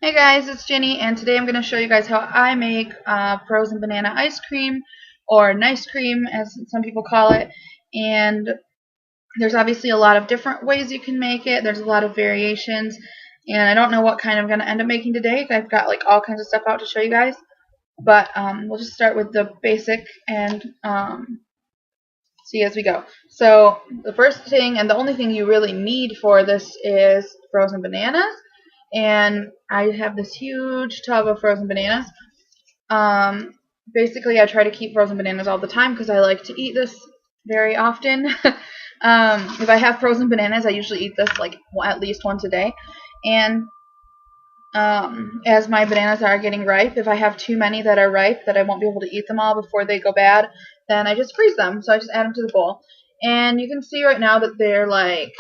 Hey guys, it's Jenny, and today I'm going to show you guys how I make frozen banana ice cream, or NiceCream as some people call it. And there's obviously a lot of different ways you can make it. There's a lot of variations, and I don't know what kind I'm going to end up making today. I've got like all kinds of stuff out to show you guys, but we'll just start with the basic and see as we go. So the first thing and the only thing you really need for this is frozen bananas. And I have this huge tub of frozen bananas. Basically, I try to keep frozen bananas all the time because I like to eat this very often. If I have frozen bananas, I usually eat this like at least once a day. And as my bananas are getting ripe, if I have too many that are ripe that I won't be able to eat them all before they go bad, then I just freeze them. So I just add them to the bowl. And you can see right now that they're like,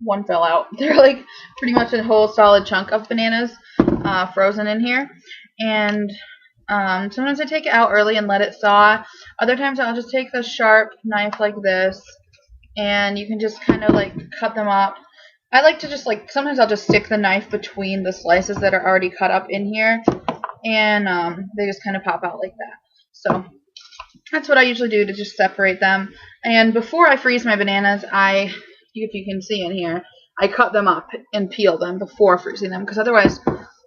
one fell out. They're like pretty much a whole solid chunk of bananas frozen in here. And sometimes I take it out early and let it thaw. Other times I'll just take the sharp knife like this, and you can just kind of like cut them up. I like to just like, sometimes I'll just stick the knife between the slices that are already cut up in here, and they just kind of pop out like that. So that's what I usually do to just separate them. And before I freeze my bananas, if you can see in here, I cut them up and peel them before freezing them, because otherwise,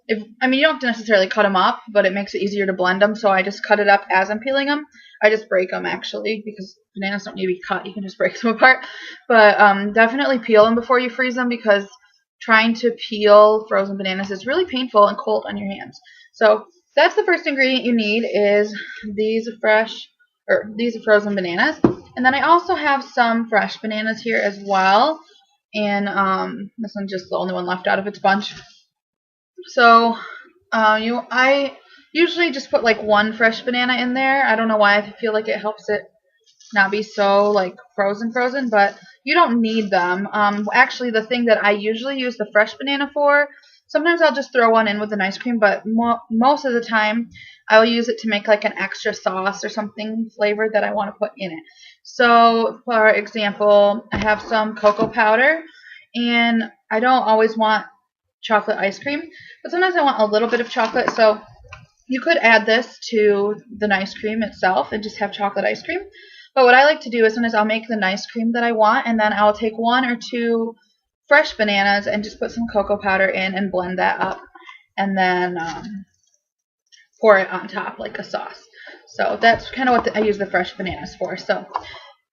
you don't have to necessarily cut them up, but it makes it easier to blend them, so I just cut it up as I'm peeling them. I just break them, actually, because bananas don't need to be cut. You can just break them apart. But definitely peel them before you freeze them, because trying to peel frozen bananas is really painful and cold on your hands. So that's the first ingredient you need, is these frozen bananas. And then I also have some fresh bananas here as well. And this one's just the only one left out of its bunch. So I usually just put like one fresh banana in there. I don't know why. I feel like it helps it not be so like frozen, but you don't need them. Actually, the thing that I usually use the fresh banana for, sometimes I'll just throw one in with an ice cream, but most of the time I'll use it to make like an extra sauce or something flavored that I want to put in it. So, for example, I have some cocoa powder, and I don't always want chocolate ice cream, but sometimes I want a little bit of chocolate, so you could add this to the NiceCream itself and just have chocolate ice cream. But what I like to do is sometimes I'll make the NiceCream that I want, and then I'll take one or two fresh bananas and just put some cocoa powder in and blend that up, and then pour it on top like a sauce. So that's kind of what I use the fresh bananas for. So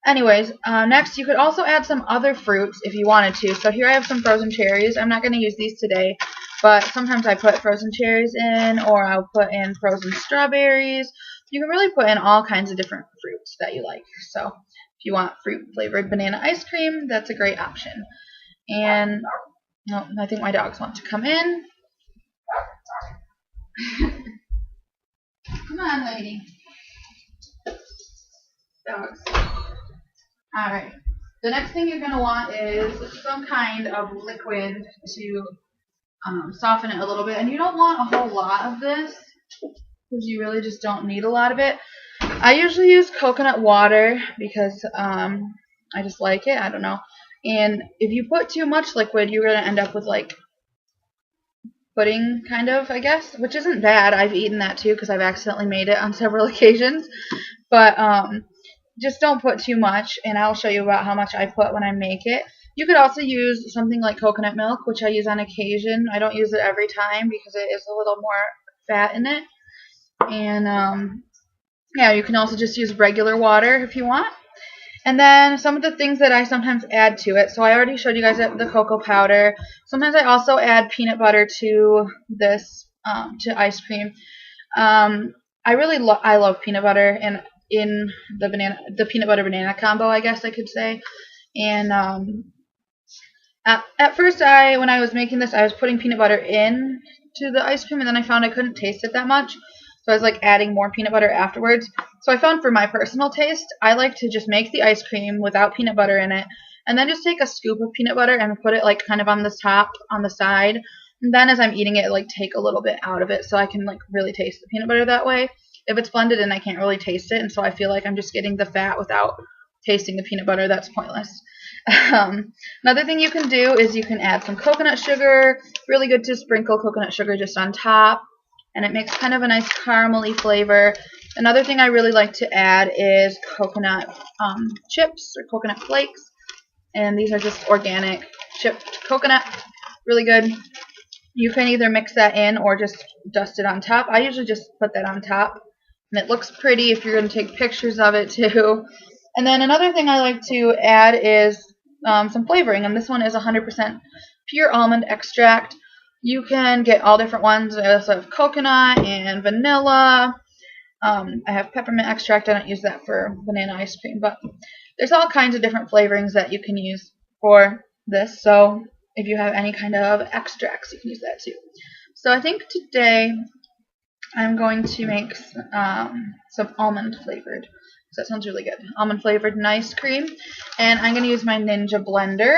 anyways, next you could also add some other fruits if you wanted to. So here I have some frozen cherries. I'm not going to use these today, but sometimes I put frozen cherries in, or I'll put in frozen strawberries. You can really put in all kinds of different fruits that you like. So if you want fruit-flavored banana ice cream, that's a great option. And I think my dogs want to come in. Come on, lady. Dogs. Alright. The next thing you're going to want is some kind of liquid to soften it a little bit. And you don't want a whole lot of this, because you really just don't need a lot of it. I usually use coconut water because I just like it. I don't know. And if you put too much liquid, you're going to end up with like pudding, kind of, I guess, which isn't bad. I've eaten that too because I've accidentally made it on several occasions. But just don't put too much, and I'll show you about how much I put when I make it. You could also use something like coconut milk, which I use on occasion. I don't use it every time because it is a little more fat in it. And yeah, you can also just use regular water if you want. And then some of the things that I sometimes add to it. So I already showed you guys the cocoa powder. Sometimes I also add peanut butter to this, to ice cream. I love peanut butter, and in the peanut butter banana combo, I guess I could say. And at first, when I was making this, I was putting peanut butter in to the ice cream, and then I found I couldn't taste it that much. So I was like adding more peanut butter afterwards. So I found for my personal taste, I like to just make the ice cream without peanut butter in it, and then just take a scoop of peanut butter and put it like kind of on the top, on the side. And then as I'm eating it, like take a little bit out of it so I can like really taste the peanut butter that way. If it's blended in, I can't really taste it, and so I feel like I'm just getting the fat without tasting the peanut butter. That's pointless. Another thing you can do is you can add some coconut sugar. Really good to sprinkle coconut sugar just on top, and it makes kind of a nice caramely flavor. Another thing I really like to add is coconut chips or coconut flakes, and these are just organic chipped coconut. Really good. You can either mix that in or just dust it on top. I usually just put that on top, and it looks pretty if you're going to take pictures of it too. And then another thing I like to add is some flavoring, and this one is 100% pure almond extract. You can get all different ones. I also have coconut and vanilla. I have peppermint extract. I don't use that for banana ice cream, but there's all kinds of different flavorings that you can use for this. So if you have any kind of extracts, you can use that too. So I think today I'm going to make some almond flavored. So that sounds really good. Almond flavored NiceCream. And I'm going to use my Ninja blender,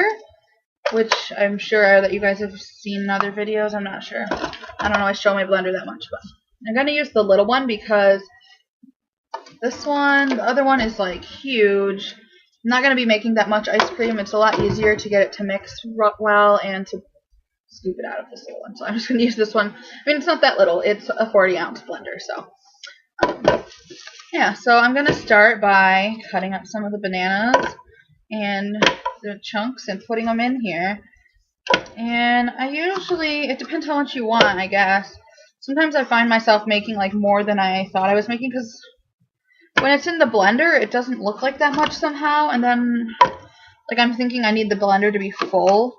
which I'm sure that you guys have seen in other videos. I'm not sure. I don't always show my blender that much, but I'm going to use the little one because this one, the other one is like huge. I'm not going to be making that much ice cream. It's a lot easier to get it to mix well and to scoop it out of this little one. So I'm just going to use this one. I mean, it's not that little. It's a 40-ounce blender. So, yeah. So I'm going to start by cutting up some of the bananas and the chunks and putting them in here. And I usually, it depends how much you want, I guess. Sometimes I find myself making like more than I thought I was making because when it's in the blender, it doesn't look like that much somehow. And then, like, I'm thinking I need the blender to be full.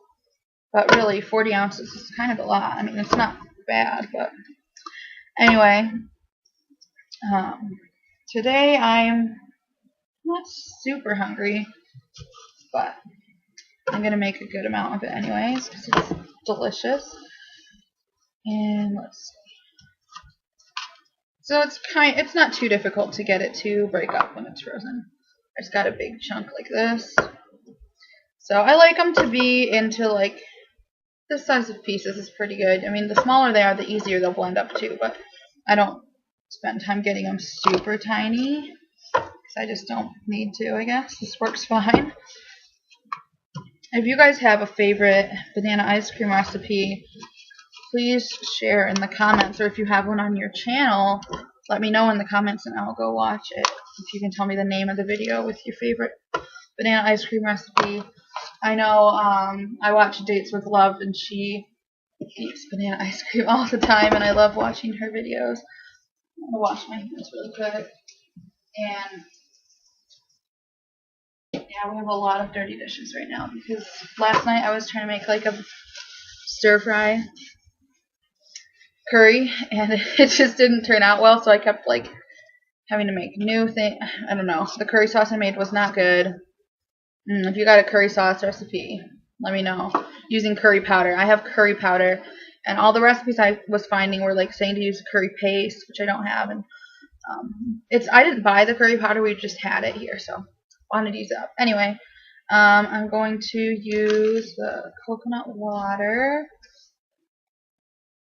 But really, 40 ounces is kind of a lot. I mean, it's not bad, but anyway. Today I'm not super hungry, but I'm going to make a good amount of it anyways because it's delicious. And let's see. So it's not too difficult to get it to break up when it's frozen. I just got a big chunk like this. So I like them to be into like this size of pieces is pretty good. I mean, the smaller they are, the easier they'll blend up too, but I don't spend time getting them super tiny because I just don't need to, I guess. This works fine. If you guys have a favorite banana ice cream recipe, please share in the comments, or if you have one on your channel, let me know in the comments and I'll go watch it. If you can tell me the name of the video with your favorite banana ice cream recipe. I know I watch Dates with Love and she eats banana ice cream all the time and I love watching her videos. I'm going to wash my hands really quick. And yeah, we have a lot of dirty dishes right now because last night I was trying to make like a stir-fry curry and it just didn't turn out well, so I kept like having to make new things. I don't know. The curry sauce I made was not good. If you got a curry sauce recipe, let me know. Using curry powder. I have curry powder, and all the recipes I was finding were like saying to use curry paste, which I don't have. And I didn't buy the curry powder. We just had it here, so I wanted to use it up. Anyway, I'm going to use the coconut water.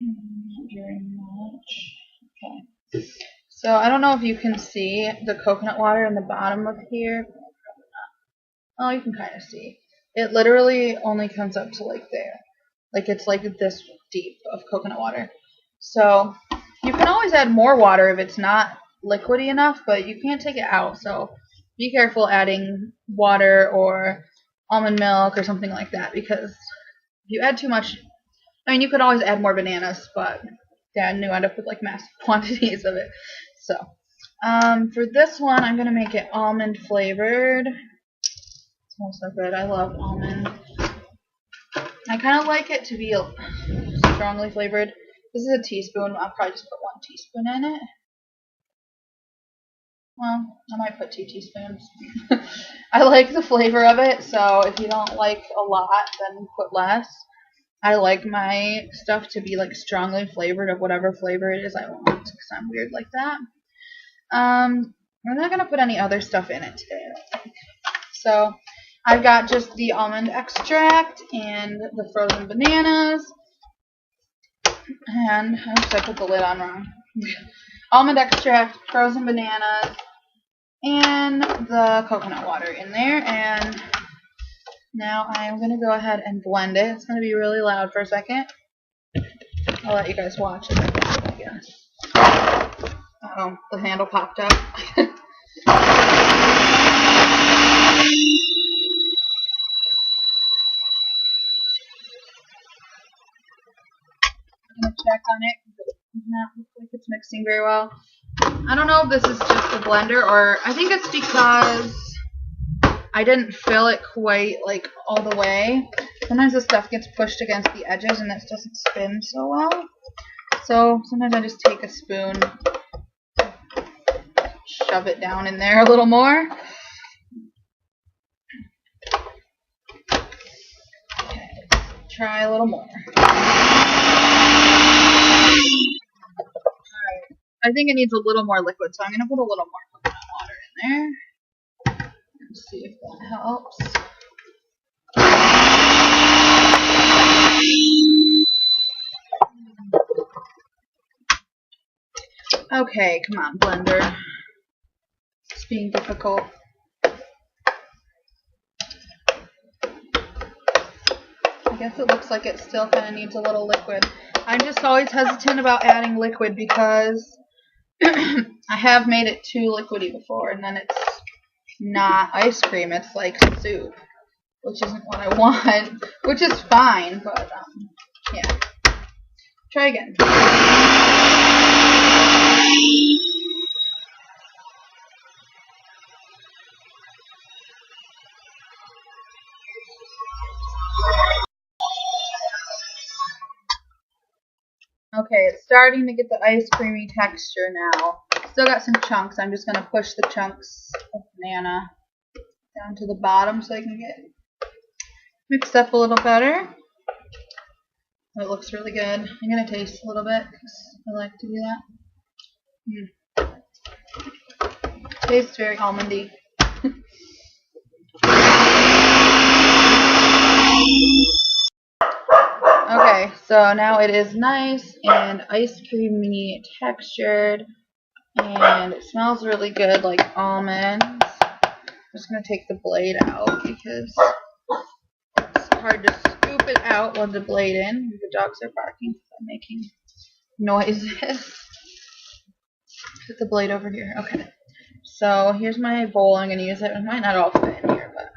Not very much. Okay. So I don't know if you can see the coconut water in the bottom of here. Oh, you can kind of see. It literally only comes up to like there. Like it's like this deep of coconut water. So you can always add more water if it's not liquidy enough, but you can't take it out. So be careful adding water or almond milk or something like that because if you add too much, I mean, you could always add more bananas, but yeah, and you end up with like massive quantities of it. So for this one, I'm going to make it almond flavored. Smells so good. I love almond. I kind of like it to be strongly flavored. This is a teaspoon. I'll probably just put 1 teaspoon in it. Well, I might put 2 teaspoons. I like the flavor of it, so if you don't like a lot, then put less. I like my stuff to be like strongly flavored of whatever flavor it is I want because I'm weird like that. We're not going to put any other stuff in it today, I don't think. So I've got just the almond extract and the frozen bananas. And oops, I put the lid on wrong. Almond extract, frozen bananas, and the coconut water in there. And Now I'm going to go ahead and blend it. It's going to be really loud for a second. I'll let you guys watch it, I guess. Oh, the handle popped up. I'm going to check on it. It does not look like it's mixing very well. I don't know if this is just the blender, or I think it's because I didn't fill it quite like all the way. Sometimes the stuff gets pushed against the edges and it doesn't spin so well. So sometimes I just take a spoon, shove it down in there a little more. Okay, let's try a little more. Alright, I think it needs a little more liquid, so I'm going to put a little more coconut water in there. Let's see if that helps. Okay, come on, blender. It's being difficult. I guess it looks like it still kind of needs a little liquid. I'm just always hesitant about adding liquid because I have made it too liquidy before, and then it's not ice cream, it's like soup, which isn't what I want, which is fine, but yeah. Try again. Okay, it's starting to get the ice creamy texture now. Still got some chunks. I'm just going to push the chunks of banana down to the bottom so I can get mixed up a little better. It looks really good. I'm going to taste a little bit because I like to do that. Tastes very almondy. Okay, so now it is nice and ice creamy textured, and it smells really good, like almonds. I'm just going to take the blade out because it's hard to scoop it out with the blade in. The dogs are barking, so I'm making noises. Put the blade over here. Okay, so here's my bowl. I'm going to use it. It might not all fit in here, but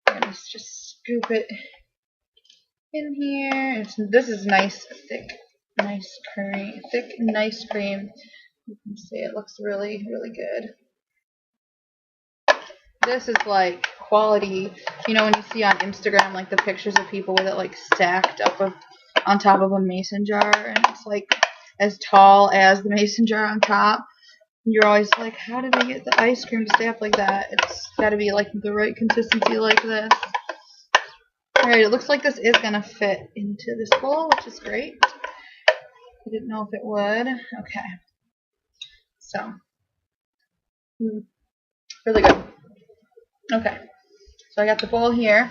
I'm going to just scoop it in here. This is nice, thick, nice cream. You can see it looks really, really good. This is like quality. You know when you see on Instagram like the pictures of people with it like stacked up on top of a mason jar, and it's like as tall as the mason jar on top. You're always like, how did they get the ice cream to stay up like that? It's got to be like the right consistency like this. Alright, it looks like this is going to fit into this bowl, which is great. I didn't know if it would. Okay. So, really good. Okay. So I got the bowl here.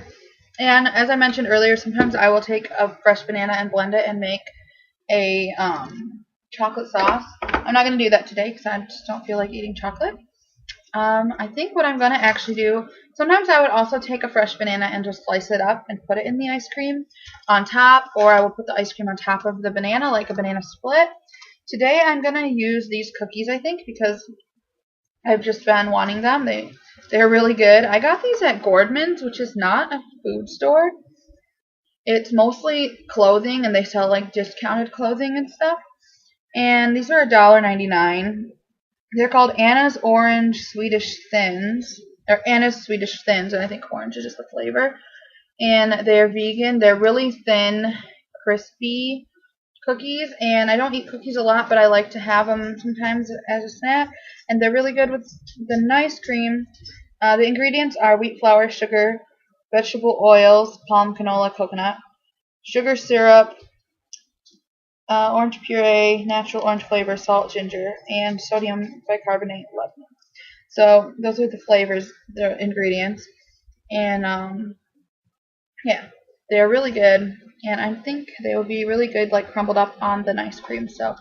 And as I mentioned earlier, sometimes I will take a fresh banana and blend it and make a chocolate sauce. I'm not going to do that today because I just don't feel like eating chocolate. I think what I'm going to actually do, sometimes I would also take a fresh banana and just slice it up and put it in the ice cream on top, or I will put the ice cream on top of the banana like a banana split. Today I'm going to use these cookies, I think, because I've just been wanting them. They're really good. I got these at Gordman's, which is not a food store. It's mostly clothing, and they sell like discounted clothing and stuff. And these are $1.99. They're called Anna's Orange Swedish Thins, or Anna's Swedish Thins, and I think orange is just the flavor. And they're vegan. They're really thin, crispy cookies, and I don't eat cookies a lot, but I like to have them sometimes as a snack. And they're really good with the NiceCream. The ingredients are wheat flour, sugar, vegetable oils, palm canola, coconut, sugar syrup, orange puree, natural orange flavor, salt, ginger, and sodium bicarbonate lemon. So those are the flavors, the ingredients, and yeah, they're really good, and I think they will be really good like crumbled up on the NiceCream. So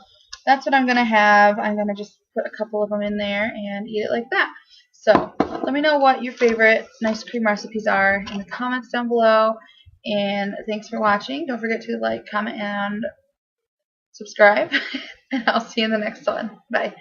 that's what I'm gonna have. I'm gonna just put a couple of them in there and eat it like that. So let me know what your favorite nice cream recipes are in the comments down below. And thanks for watching. Don't forget to like, comment, and subscribe. And I'll see you in the next one. Bye.